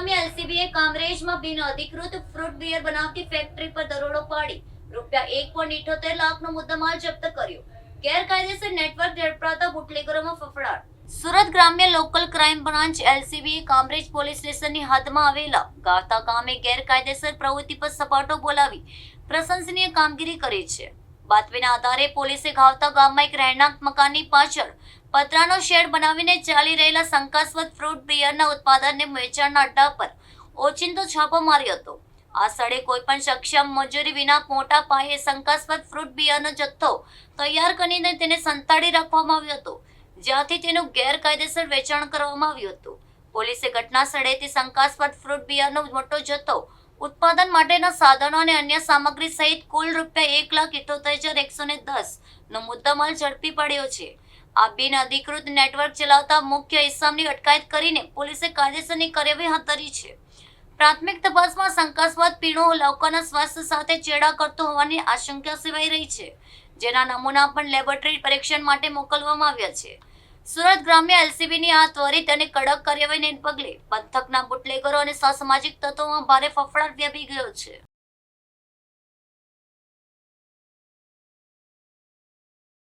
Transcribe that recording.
ગ્રામ્ય એલસીબીએ કામરેજમાં બિનઅધિકૃત fruit beer બનાવતી factory પર દરોડો પાડી ₹1.78 લાખનો મુદ્દામાલ જપ્ત કર્યો. ગેરકાયદેસર નેટવર્ક ઝડપાતા બુટલેગરોમાં ફફડાટ. સુરત ગ્રામ્ય લોકલ ક્રાઇમ બ્રાન્ચ એલસીબીએ કામરેજ પોલીસ સ્ટેશનની હદમાં આવેલા ગાતા ગામે ગેરકાયદેસર પ્રવૃત્તિ પર સપાટો બોલાવી પ્રશંસનીય કામગીરી કરી છે. બાતમીના આધારે પોલીસે ગાવતા ગામમાં એક રહેણાંક મકાનની પાછળ પતરાનો શેડ બનાવીને ચાલી રહેલા શંકાસ્પદ ફ્રૂટ બિયરના ઉત્પાદનને વેચાણના અડ્ડા પર ઓચિંતો છાપો માર્યો હતો. આ સ્થળે કોઈપણ સક્ષમ મજૂરી વિના મોટા પાયે શંકાસ્પદ ફ્રૂટ બિયરનો જથ્થો તૈયાર કરીને તેને સંતાડી રાખવામાં આવ્યો હતો, જ્યાંથી તેનું ગેરકાયદેસર વેચાણ કરવામાં આવ્યું હતું. પોલીસે ઘટના સ્થળેથી શંકાસ્પદ ફ્રૂટ બિયરનો મોટો જથ્થો, ઉત્પાદન માટેના સાધનો અને અન્ય સામગ્રી સહિત કુલ ₹1,78,110 નો મુદ્દામાલ ઝડપી પડ્યો છે. આ બિનઅધિકૃત નેટવર્ક ચલાવતા મુખ્ય ઇસમની અટકાયત કરીને પોલીસે કાયદેસરની કાર્યવાહી હાથ ધરી છે. પ્રાથમિક તપાસમાં શંકાસ્પદ પીણું લોકોના સ્વાસ્થ્ય સાથે ચેડા કરતું હોવાની આશંકા સેવાઈ રહી છે, જેના નમૂના પણ લેબોરેટરી પરીક્ષણ માટે મોકલવામાં આવ્યા છે. સુરત ગ્રામ્ય એલસીબીની આ ત્વરિત અને કડક કાર્યવાહીને પગલે પંથકના બુટલેગરો અને અસામાજિક તત્વોમાં ભારે ફફડાટ વ્યાપી ગયો છે.